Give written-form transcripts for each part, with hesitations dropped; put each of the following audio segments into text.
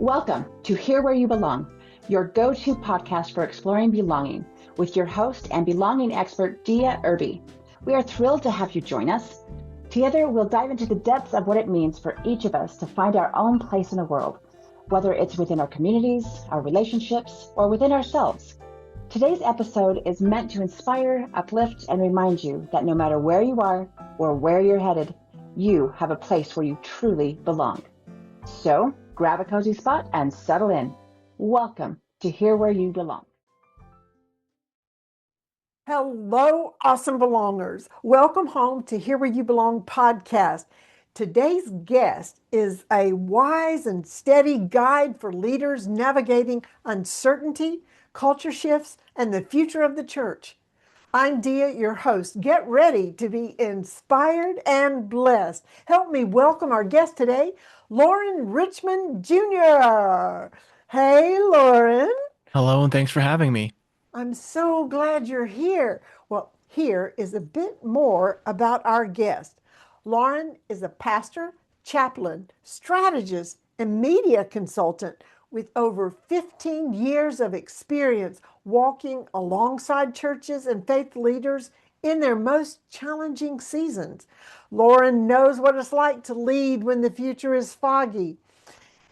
Welcome to Here Where You Belong, your go-to podcast for exploring belonging with your host and belonging expert, Dea Irby. We are thrilled to have you join us. Together, we'll dive into the depths of what it means for each of us to find our own place in the world, whether it's within our communities, our relationships, or within ourselves. Today's episode is meant to inspire, uplift, and remind you that no matter where you are or where you're headed, you have a place where you truly belong. So, grab a cozy spot and settle in. Welcome to Here Where You Belong. Hello, awesome belongers. Welcome home to Here Where You Belong podcast. Today's guest is a wise and steady guide for leaders navigating uncertainty, culture shifts, and the future of the church. I'm Dea, your host. Get ready to be inspired and blessed. Help me welcome our guest today, Loren Richmond Jr. Hey, Loren. Hello, and thanks for having me. I'm so glad you're here. Well, here is a bit more about our guest. Loren is a pastor, chaplain, strategist, and media consultant with over 15 years of experience walking alongside churches and faith leaders in their most challenging seasons. Loren knows what it's like to lead when the future is foggy,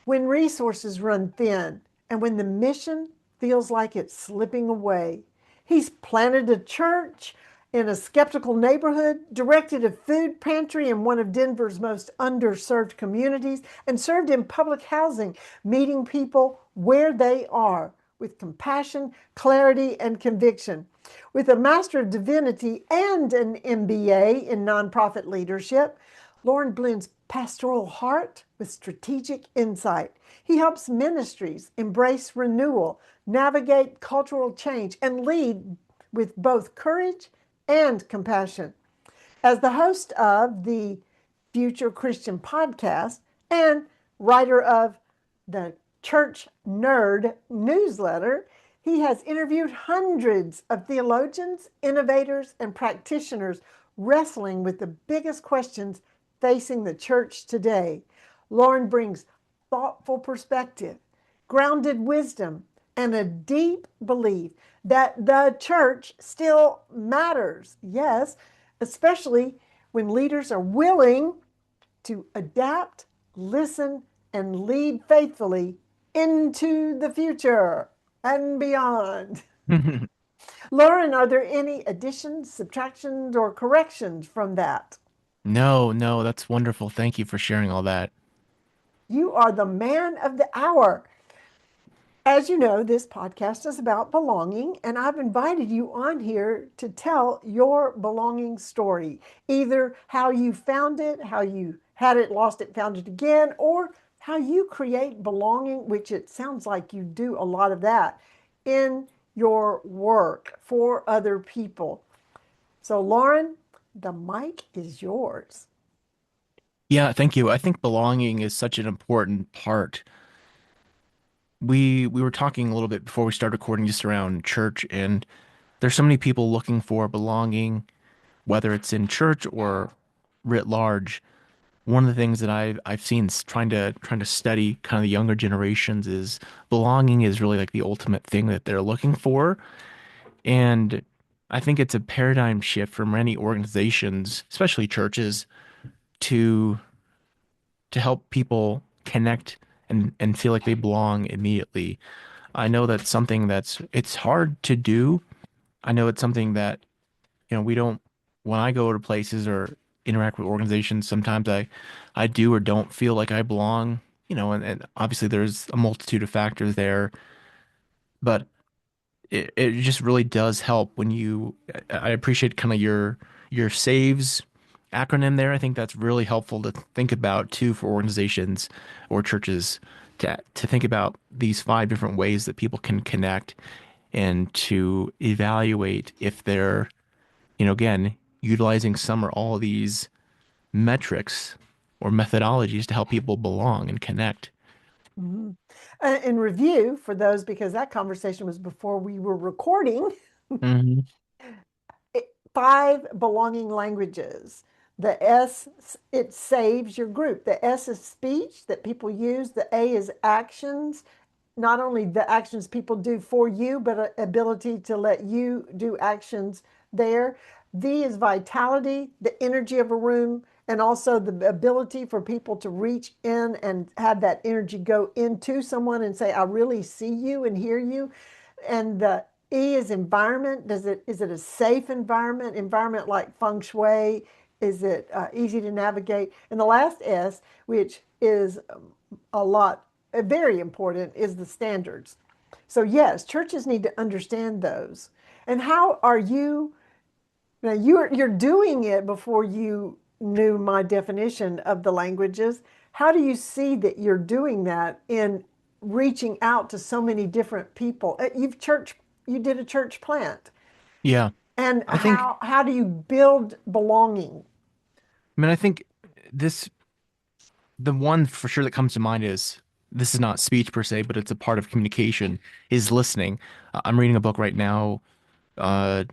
when resources run thin, and when the mission feels like it's slipping away. He's planted a church in a skeptical neighborhood, directed a food pantry in one of Denver's most underserved communities, and served in public housing, meeting people where they are with compassion, clarity, and conviction. With a Master of Divinity and an MBA in nonprofit leadership, Loren blends pastoral heart with strategic insight. He helps ministries embrace renewal, navigate cultural change, and lead with both courage and compassion. As the host of the Future Christian podcast and writer of the Church Nerd newsletter, he has interviewed hundreds of theologians, innovators, and practitioners wrestling with the biggest questions facing the church today. Loren brings thoughtful perspective, grounded wisdom, and a deep belief that the church still matters. Yes, especially when leaders are willing to adapt, listen, and lead faithfully into the future and beyond. Loren, are there any additions, subtractions, or corrections from that? No, that's wonderful. Thank you for sharing all that. You are the man of the hour. As you know, this podcast is about belonging, and I've invited you on here to tell your belonging story. Either how you found it, how you had it, lost it, found it again, or how you create belonging, which it sounds like you do a lot of that in your work for other people. So, Loren, the mic is yours. Yeah, thank you. I think belonging is such an important part. We were talking a little bit before we started recording just around church, and there's so many people looking for belonging, whether it's in church or writ large. One of the things that I've seen trying to study kind of the younger generations is belonging is really like the ultimate thing that they're looking for. And I think it's a paradigm shift for many organizations, especially churches, to to help people connect and feel like they belong immediately. I know that's something it's hard to do. I know it's something that, we don't when I go to places or interact with organizations, sometimes I do or don't feel like I belong, and obviously there's a multitude of factors there, but it just really does help when I appreciate kind of your saves acronym there. I think that's really helpful to think about too for organizations or churches to think about these 5 different ways that people can connect and to evaluate if they're, again, utilizing some or all of these metrics or methodologies to help people belong and connect. Mm-hmm. In review for those, because that conversation was before we were recording, Hmm. 5 belonging languages. The S, it saves your group. The S is speech that people use. The A is actions, not only the actions people do for you, but a ability to let you do actions there. V is vitality, the energy of a room, and also the ability for people to reach in and have that energy go into someone and say, I really see you and hear you. And the E is environment. Is it a safe environment? Environment like feng shui? Is it easy to navigate? And the last S, which is a lot, very important, is the standards. So yes, churches need to understand those. And how are you? Now you're doing it before you knew my definition of the languages. How do you see that you're doing that in reaching out to so many different people? You did a church plant. Yeah. And I think, how do you build belonging? I think this, the one for sure that comes to mind is this is not speech per se, but it's a part of communication is listening. I'm reading a book right now. Uh,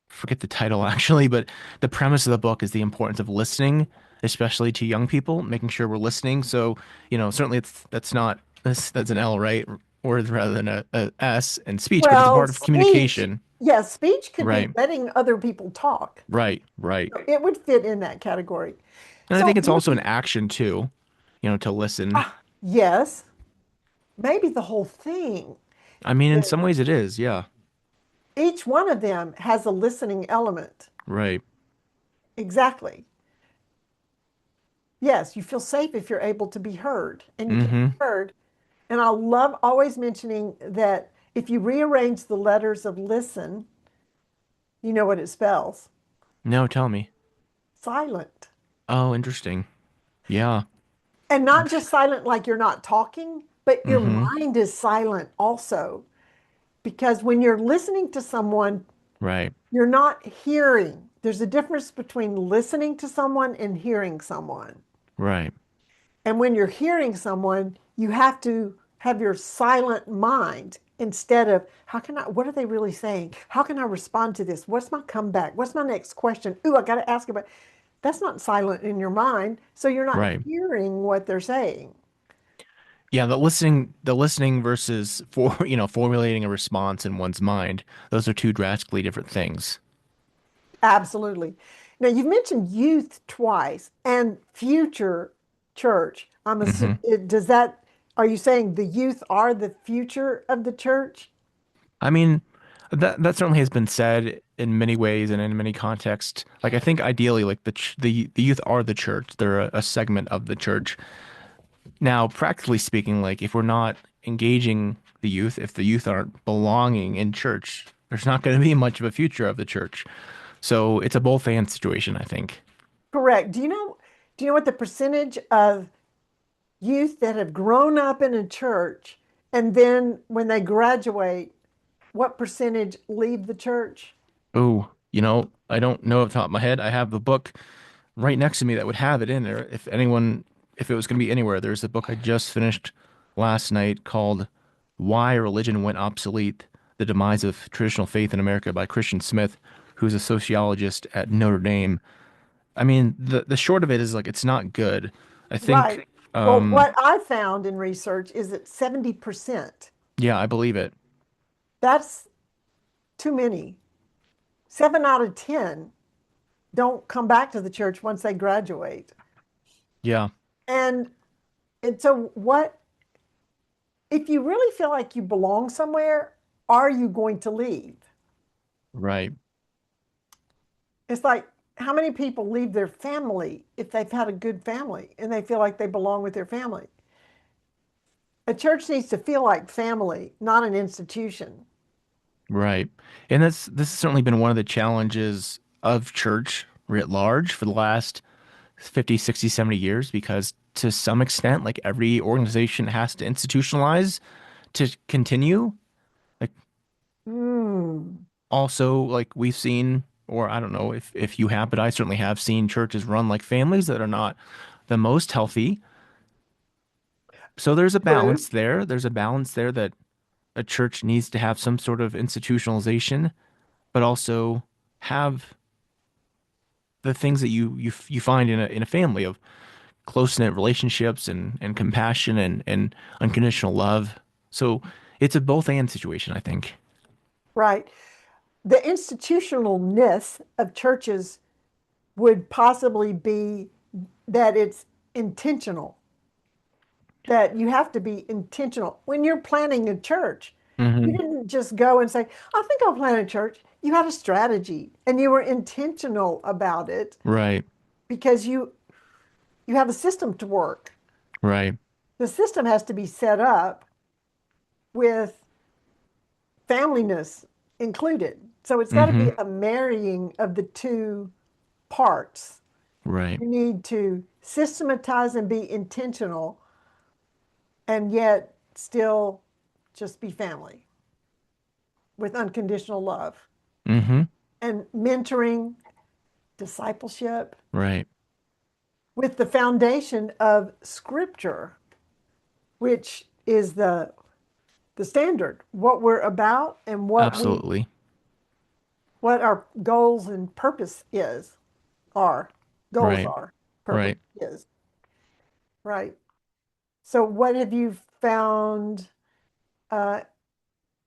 Forget the title actually, but the premise of the book is the importance of listening, especially to young people, making sure we're listening. So, certainly that's not that's an L, right? Or rather than a S in speech, but it's a Well, part of speech, communication. yes, speech could be Right. letting other people talk. Right. Right. It would fit in that category. And I So, think it's also an action too, to listen. yes, maybe the whole thing. I mean, in some ways it is. Yeah. Each one of them has a listening element. Right. Exactly. Yes, you feel safe if you're able to be heard and you can be Mm-hmm. heard. And I love always mentioning that if you rearrange the letters of listen, you know what it spells? No, tell me. Silent. Oh, interesting. Yeah. And not just silent like you're not talking, but your Mm-hmm. mind is silent also. Because when you're listening to someone, Right. you're not hearing. There's a difference between listening to someone and hearing someone. Right. And when you're hearing someone, you have to have your silent mind instead of what are they really saying? How can I respond to this? What's my comeback? What's my next question? Ooh, I got to ask about. That's not silent in your mind. So you're not Right. hearing what they're saying. Yeah, the listening versus formulating a response in one's mind. Those are two drastically different things. Absolutely. Now, you've mentioned youth twice and future church. Hmm. Are you saying the youth are the future of the church? I mean, that certainly has been said in many ways and in many contexts. Like I think ideally, like the youth are the church. They're a segment of the church. Now, practically speaking, like if we're not engaging the youth, if the youth aren't belonging in church, there's not going to be much of a future of the church. So it's a both and situation, I think. Correct. Do you know what the percentage of youth that have grown up in a church and then when they graduate, what percentage leave the church? Oh, I don't know off the top of my head. I have the book right next to me that would have it in there. If it was going to be anywhere, there's a book I just finished last night called Why Religion Went Obsolete: The Demise of Traditional Faith in America by Christian Smith, who's a sociologist at Notre Dame. I mean, the short of it is like it's not good. I Right. think, Well, what I found in research is that 70%, yeah, I believe it. that's too many. 7 out of 10 don't come back to the church once they graduate. Yeah, And and so what if you really feel like you belong somewhere, are you going to leave? right. It's like how many people leave their family if they've had a good family and they feel like they belong with their family? A church needs to feel like family, not an institution. Right. And this has certainly been one of the challenges of church writ large for the last 50, 60, 70 years, because to some extent, like every organization has to institutionalize to continue. Like Hmm. also, like we've seen, or I don't know if you have, but I certainly have seen churches run like families that are not the most healthy. So there's a True. balance there. There's a balance there that a church needs to have some sort of institutionalization, but also have the things that you find in a family of close-knit relationships and compassion and unconditional love. So it's a both and situation, I think. Right. The institutionalness of churches would possibly be that it's intentional, that you have to be intentional. When you're planning a church, you Hmm. didn't just go and say, I think I'll plant a church. You had a strategy and you were intentional about it Right, because you have a system to work. right. The system has to be set up with familyness included. So it's got to be Hmm. a marrying of the two parts. Right. You need to systematize and be intentional and yet still just be family with unconditional love Hmm. and mentoring, discipleship Right. with the foundation of scripture, which is the standard, what we're about and Absolutely. what our goals and purpose is, are. Goals Right. are, purpose Right. is. Right. So what have you found uh,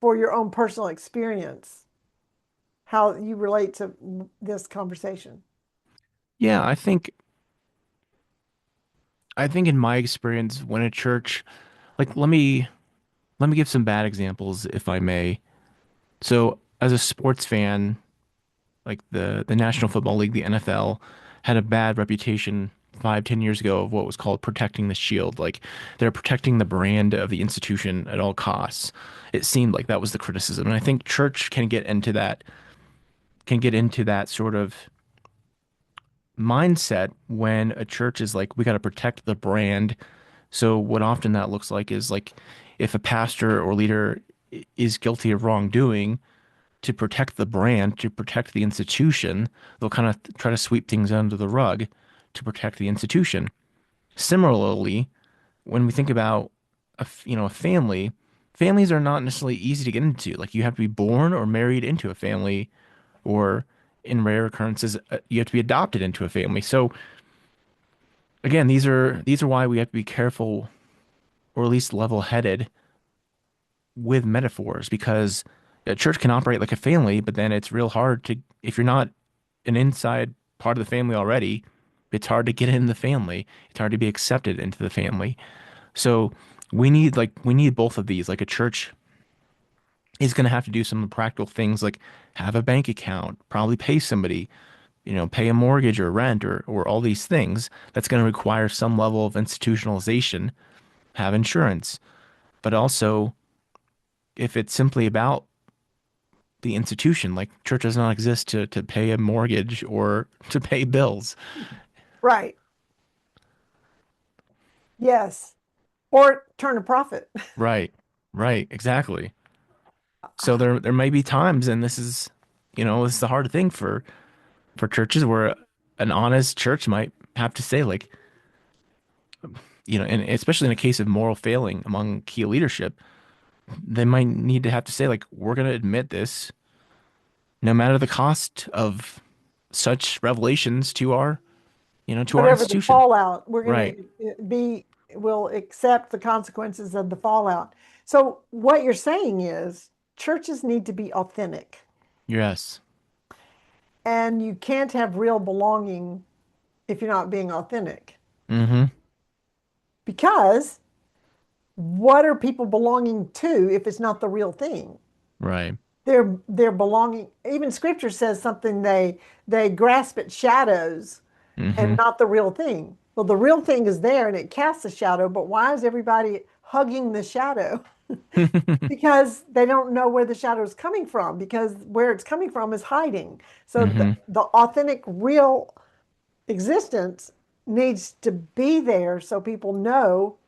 for your own personal experience, how you relate to this conversation? Yeah, I think in my experience when a church like let me give some bad examples if I may. So as a sports fan, like the National Football League, the NFL, had a bad reputation 5, 10 years ago of what was called protecting the shield. Like they're protecting the brand of the institution at all costs. It seemed like that was the criticism. And I think church can get into that sort of mindset when a church is like, we got to protect the brand. So what often that looks like is like if a pastor or leader is guilty of wrongdoing, to protect the brand, to protect the institution, they'll kind of try to sweep things under the rug to protect the institution. Similarly, when we think about a family, families are not necessarily easy to get into. Like you have to be born or married into a family, or in rare occurrences, you have to be adopted into a family. So again, these are why we have to be careful, or at least level-headed with metaphors, because a church can operate like a family, but then it's real hard to, if you're not an inside part of the family already, it's hard to get in the family. It's hard to be accepted into the family. So we need both of these. Like a church is going to have to do some practical things like have a bank account, probably pay somebody, pay a mortgage or rent or all these things. That's going to require some level of institutionalization, have insurance. But also, if it's simply about the institution, like church does not exist to pay a mortgage or to pay bills. Right. Yes. Or turn a profit. Right. Right. Exactly. So there may be times, and this is the hard thing for churches where an honest church might have to say like, and especially in a case of moral failing among key leadership, they might need to have to say like, we're going to admit this no matter the cost of such revelations to our Whatever the institution. fallout, we're going Right. to will accept the consequences of the fallout. So what you're saying is churches need to be authentic, Yes. and you can't have real belonging if you're not being authentic. Mm-hmm. Because what are people belonging to if it's not the real thing? Right. They're belonging. Even scripture says something, they grasp at shadows and Mm-hmm. not the real thing. Well, the real thing is there and it casts a shadow, but why is everybody hugging the shadow? Because they don't know where the shadow is coming from, because where it's coming from is hiding. So Mm-hmm. the authentic, real existence needs to be there so people know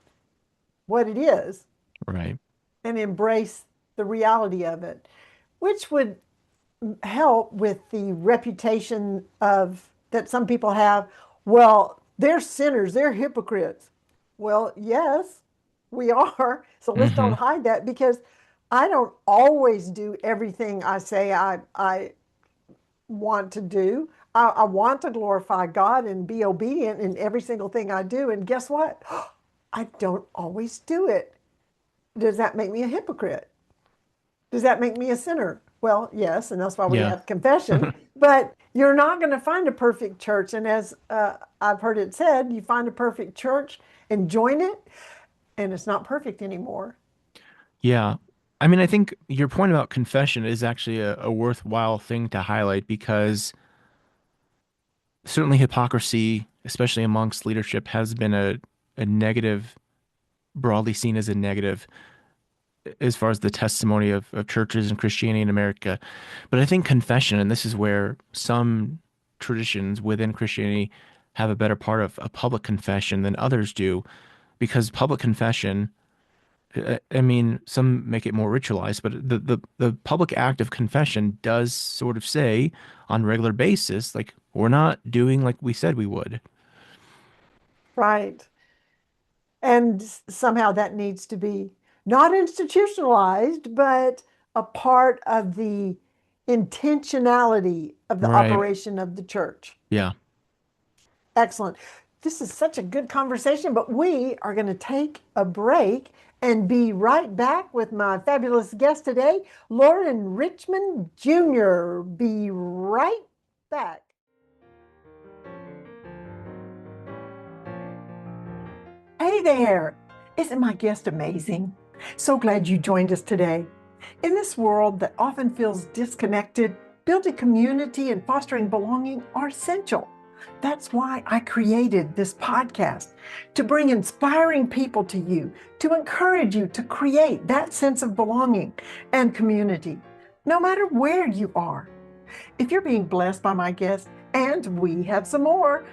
what it is Right. and embrace the reality of it, which would help with the reputation of that some people have. Well, they're sinners, they're hypocrites. Well, yes, we are. So let's Mm-hmm. don't hide that, because I don't always do everything I say I want to do. I want to glorify God and be obedient in every single thing I do. And guess what? I don't always do it. Does that make me a hypocrite? Does that make me a sinner? Well, yes, and that's why we Yeah. have confession. But you're not going to find a perfect church. And as I've heard it said, you find a perfect church and join it, and it's not perfect anymore. Yeah. I mean, I think your point about confession is actually a worthwhile thing to highlight because certainly hypocrisy, especially amongst leadership, has been a negative, broadly seen as a negative as far as the testimony of churches and Christianity in America. But I think confession, and this is where some traditions within Christianity have a better part of a public confession than others do, because public confession, I mean, some make it more ritualized, but the public act of confession does sort of say on a regular basis, like, we're not doing like we said we would. Right. And somehow that needs to be not institutionalized, but a part of the intentionality of the Right. operation of the church. Yeah. Excellent. This is such a good conversation, but we are going to take a break and be right back with my fabulous guest today, Loren Richmond Jr. Be right back. Hey there! Isn't my guest amazing? So glad you joined us today. In this world that often feels disconnected, building community and fostering belonging are essential. That's why I created this podcast, to bring inspiring people to you, to encourage you to create that sense of belonging and community, no matter where you are. If you're being blessed by my guest, and we have some more,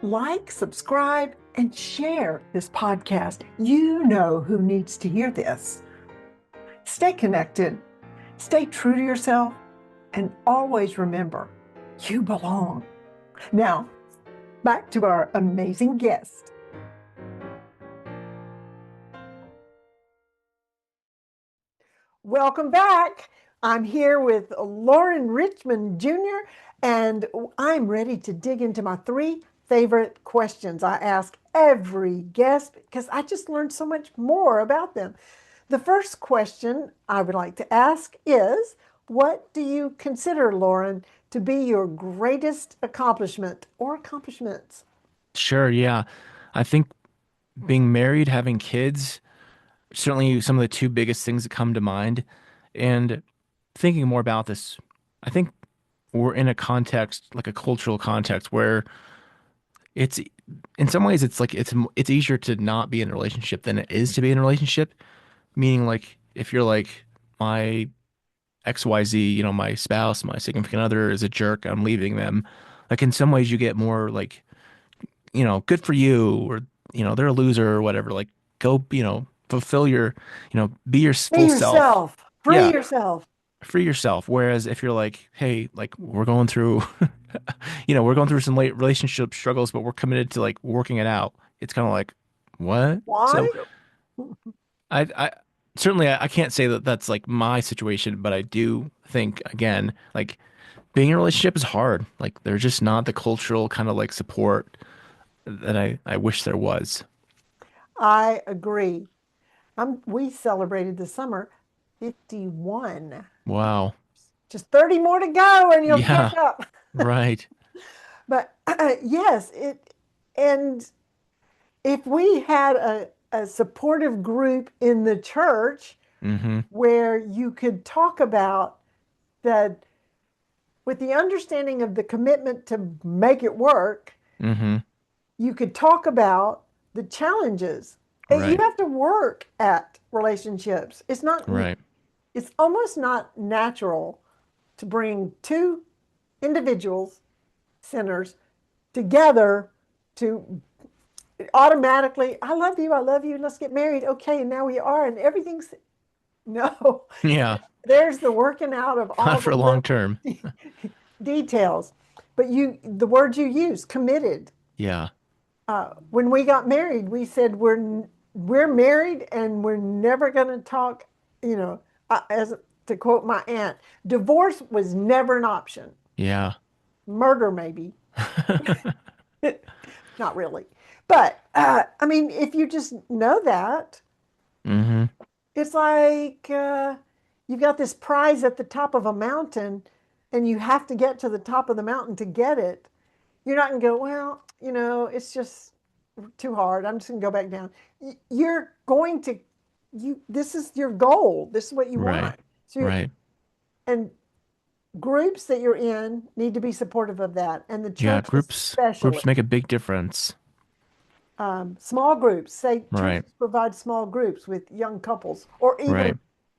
like, subscribe, and share this podcast. You know who needs to hear this. Stay connected, stay true to yourself, and always remember, you belong. Now, back to our amazing guest. Welcome back. I'm here with Loren Richmond Jr., and I'm ready to dig into my three favorite questions I ask every guest because I just learned so much more about them. The first question I would like to ask is, what do you consider, Loren, to be your greatest accomplishment or accomplishments? Sure. Yeah. I think being married, having kids, certainly some of the two biggest things that come to mind. And thinking more about this, I think we're in a context, like a cultural context, where it's in some ways it's like it's easier to not be in a relationship than it is to be in a relationship. Meaning, like, if you're like my XYZ, my spouse, my significant other is a jerk, I'm leaving them. Like, in some ways you get more like, good for you, or they're a loser or whatever. Like, go, fulfill your, be your Be full self. yourself, free Yeah, yourself. free yourself. Whereas if you're like, hey, like, we're going through, we're going through some late relationship struggles, but we're committed to like working it out. It's kind of like, what? Why? So I certainly I can't say that that's like my situation, but I do think again, like, being in a relationship is hard. Like, there's just not the cultural kind of like support that I wish there was. I agree. We celebrated this summer 51. Wow. Just 30 more to go and you'll catch Yeah, up. right. But yes, and if we had a supportive group in the church Mm-hmm. where you could talk about that with the understanding of the commitment to make it work, Mm-hmm. you could talk about the challenges. You Right. have to work at relationships. Right. It's almost not natural to bring two individuals, sinners, together to automatically, I love you, let's get married. Okay, and now we are, and everything's no. Yeah. There's the working out of Not all the for long term. little details. But the words you use, committed. Yeah. When we got married, we said we're married and we're never going to talk. As to quote my aunt, divorce was never an option. Yeah. murder, maybe. Not really. But I mean, if you just know that, Hmm. it's like you've got this prize at the top of a mountain and you have to get to the top of the mountain to get it. You're not going to go, well, it's just too hard. I'm just going to go back down. You're going to, this is your goal. This is what you Right. want. So Right. and groups that you're in need to be supportive of that. And the Yeah, church groups especially. make a big difference. Small groups, say Right. churches provide small groups with young couples or even Right.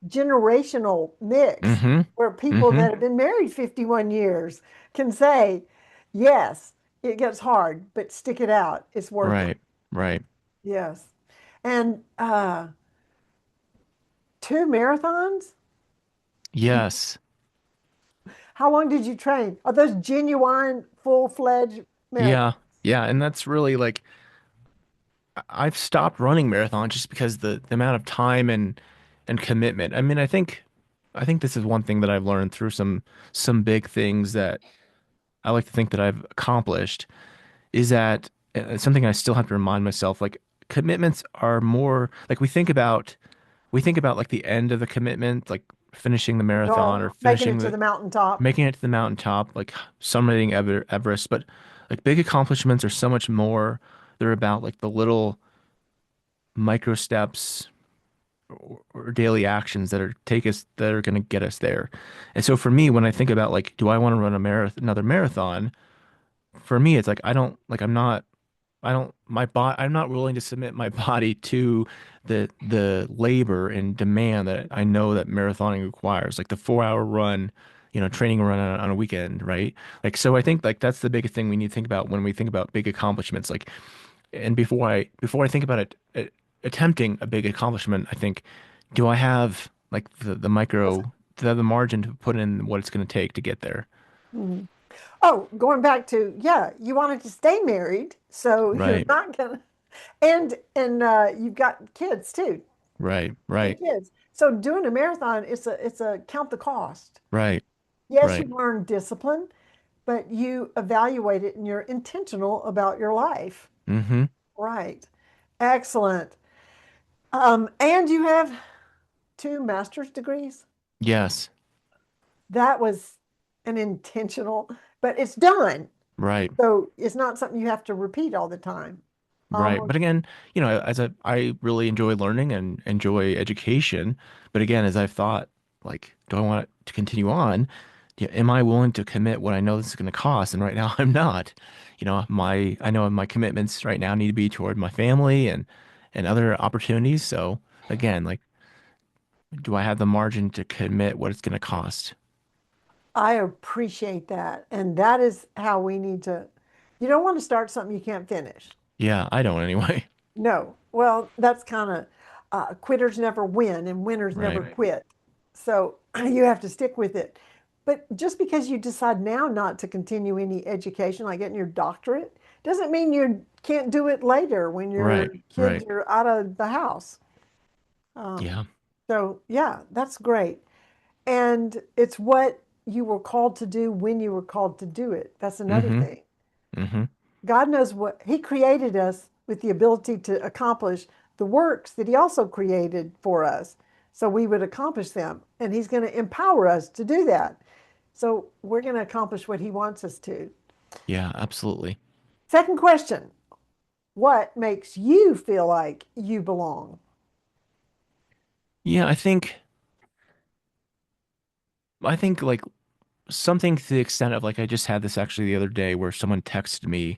generational mix Hmm. where people Hmm. that have been married 51 years can say, yes, it gets hard, but stick it out. It's worth it. Right. Right. Yes. And two marathons? Yes. How long did you train? Are those genuine, full-fledged marathons? Yeah. Yeah. And that's really like I've stopped running marathons just because the amount of time and commitment. I mean, I think this is one thing that I've learned through some big things that I like to think that I've accomplished is that something I still have to remind myself like commitments are more like we think about like the end of the commitment, like finishing the marathon or Goal, making finishing it to the the mountaintop. making it to the mountaintop, like summiting Everest, but like big accomplishments are so much more. They're about like the little micro steps or daily actions that are going to get us there. And so for me, when I think about like, do I want to run another marathon? For me, it's like I'm not willing to submit my body to the labor and demand that I know that marathoning requires, like the 4 hour run, training run on a weekend, right? Like, so I think like that's the biggest thing we need to think about when we think about big accomplishments. Like, and before I think about attempting a big accomplishment, I think, do I have like do I have the margin to put in what it's going to take to get there? Mhm. Oh, going back to, yeah, you wanted to stay married, so you're Right, not gonna, and you've got kids too, right, three right, kids. So doing a marathon, it's a count the cost. right, Yes, you right. learn discipline, but you evaluate it and you're intentional about your life. Mm-hmm. Right. Excellent. And you have two master's degrees. Yes, That was an intentional, but it's done. right. So it's not something you have to repeat all the time. Right. But again, I really enjoy learning and enjoy education. But again, as I've thought, like, do I want to continue on? Yeah, am I willing to commit what I know this is going to cost? And right now I'm not. I know my commitments right now need to be toward my family and other opportunities. So again, like, do I have the margin to commit what it's going to cost? I appreciate that. And that is how we need to, you don't want to start something you can't finish. Yeah, I don't anyway. No. Well, that's kind of quitters never win and winners never Right. quit. So you have to stick with it. But just because you decide now not to continue any education, like getting your doctorate, doesn't mean you can't do it later when your Right. kids Right. are out of the house. Um, Yeah. so, yeah, that's great. And it's what you were called to do when you were called to do it. That's another Mm-hmm. thing. Mm-hmm. God knows what He created us with the ability to accomplish the works that He also created for us so we would accomplish them. And He's going to empower us to do that. So we're going to accomplish what He wants us to. Yeah, absolutely. Second question. What makes you feel like you belong? Yeah, I think like something to the extent of like I just had this actually the other day where someone texted me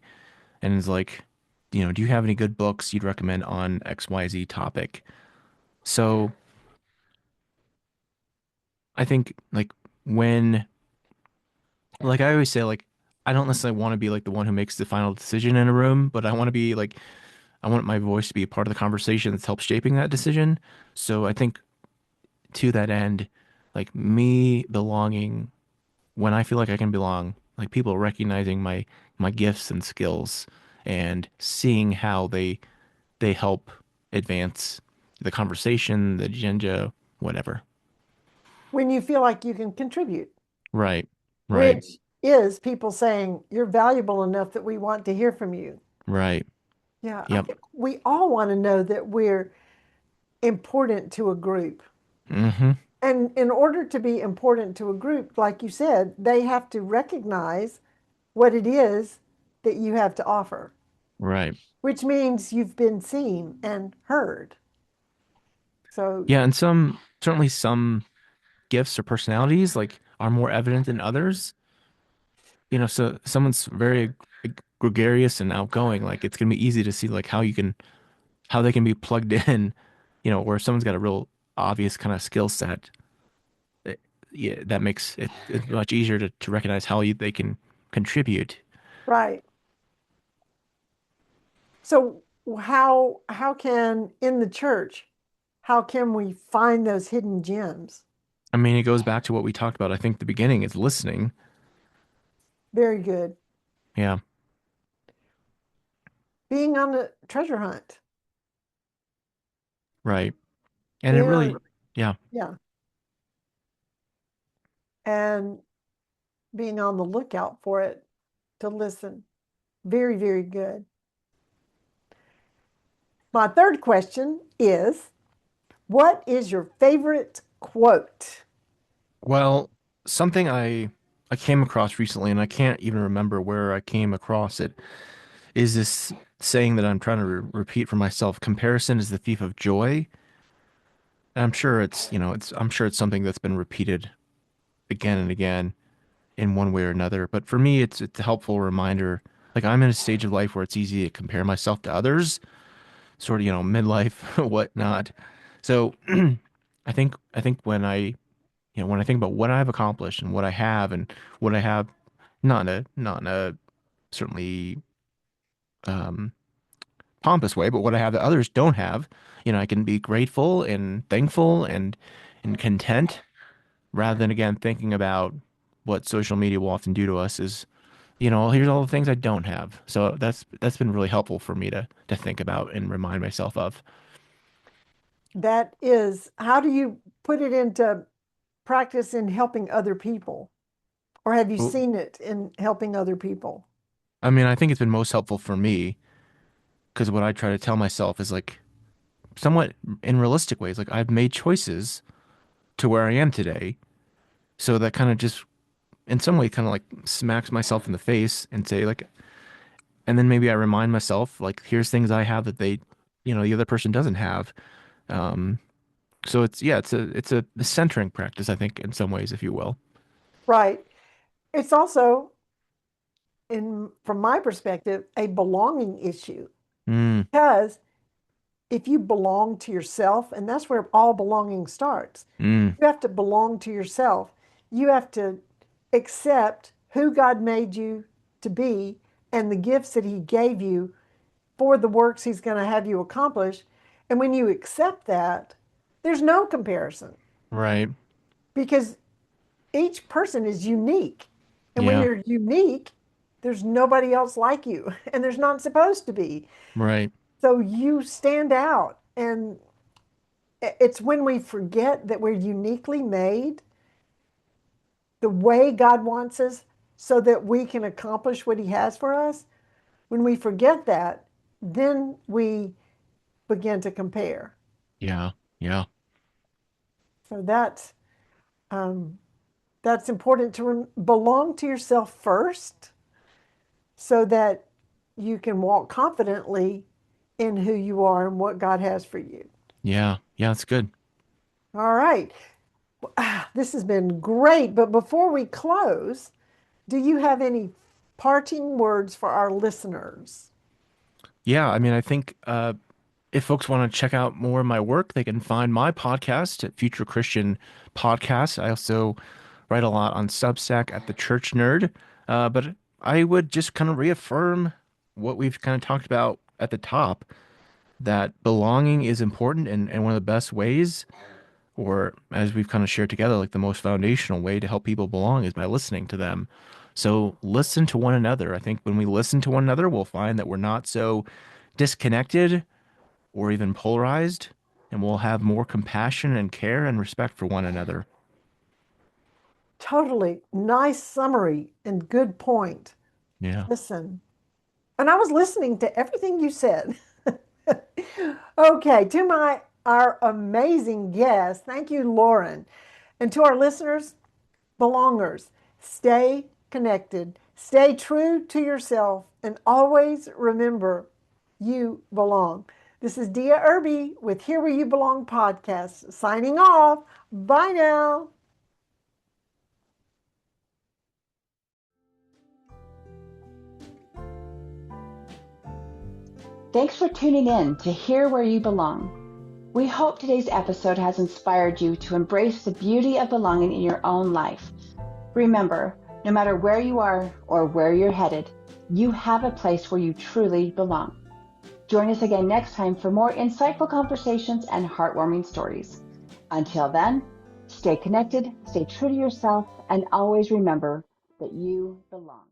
and is like, do you have any good books you'd recommend on XYZ topic? So I think like when like I always say like I don't necessarily want to be like the one who makes the final decision in a room, but I want to be like I want my voice to be a part of the conversation that's helped shaping that decision. So I think to that end, like me belonging when I feel like I can belong, like people recognizing my gifts and skills and seeing how they help advance the conversation, the agenda, whatever. When you feel like you can contribute. Right. Right. Which is people saying, you're valuable enough that we want to hear from you. Right. Yeah, I Yep. think we all want to know that we're important to a group. Mm-hmm. And in order to be important to a group, like you said, they have to recognize what it is that you have to offer, Right. which means you've been seen and heard. So, Yeah, and certainly some gifts or personalities like are more evident than others. So someone's very gregarious and outgoing, like it's gonna be easy to see like how they can be plugged in, where someone's got a real obvious kind of skill set. Yeah, that makes it much easier to recognize how they can contribute. right. So how can in the church, how can we find those hidden gems? I mean, it goes back to what we talked about. I think the beginning is listening. Very good. Yeah, Being on a treasure hunt. right. And it Being really, on, yeah, yeah, and being on the lookout for it to listen. Very, very good. My third question is, what is your favorite quote? well, something I came across recently, and I can't even remember where I came across it, is this saying that I'm trying to repeat for myself. Comparison is the thief of joy. And I'm sure I'm sure it's something that's been repeated again and again in one way or another. But for me, it's a helpful reminder. Like I'm in a stage of life where it's easy to compare myself to others, sort of, midlife, whatnot. So I think when I think about what I've accomplished and what I have and what I have, not in a certainly um, pompous way, but what I have that others don't have, I can be grateful and thankful and content rather than again thinking about what social media will often do to us is, here's all the things I don't have. So that's been really helpful for me to think about and remind myself of. That is, how do you put it into practice in helping other people? Or have you Well, seen it in helping other people? I mean, I think it's been most helpful for me because what I try to tell myself is like somewhat in realistic ways, like I've made choices to where I am today. So that kind of just in some way kind of like smacks myself in the face and say like, and then maybe I remind myself like, here's things I have that the other person doesn't have. Um, so it's a centering practice, I think, in some ways, if you will. Right. It's also, in from my perspective, a belonging issue. Mm, Because if you belong to yourself, and that's where all belonging starts, mm, you have to belong to yourself. You have to accept who God made you to be and the gifts that He gave you for the works He's going to have you accomplish. And when you accept that, there's no comparison right. because each person is unique. And when Yeah. you're unique, there's nobody else like you, and there's not supposed to be. Right. So you stand out. And it's when we forget that we're uniquely made the way God wants us so that we can accomplish what He has for us. When we forget that, then we begin to compare. Yeah. Yeah. So um, that's important to belong to yourself first so that you can walk confidently in who you are and what God has for you. Yeah. Yeah. It's good. All right. This has been great. But before we close, do you have any parting words for our listeners? Yeah. I mean, I think if folks want to check out more of my work, they can find my podcast at Future Christian Podcast. I also write a lot on Substack at The Church Nerd. But I would just kind of reaffirm what we've kind of talked about at the top, that belonging is important and one of the best ways, or as we've kind of shared together, like the most foundational way to help people belong is by listening to them. So listen to one another. I think when we listen to one another, we'll find that we're not so disconnected or even polarized, and we'll have more compassion and care and respect for one another. Totally. Nice summary and good point. Yeah. Listen. And I was listening to everything you said. Okay, to our amazing guest, thank you, Loren. And to our listeners, belongers, stay connected, stay true to yourself, and always remember you belong. This is Dea Irby with Here Where You Belong podcast, signing off. Bye now. Thanks for tuning in to Here Where You Belong. We hope today's episode has inspired you to embrace the beauty of belonging in your own life. Remember, no matter where you are or where you're headed, you have a place where you truly belong. Join us again next time for more insightful conversations and heartwarming stories. Until then, stay connected, stay true to yourself, and always remember that you belong.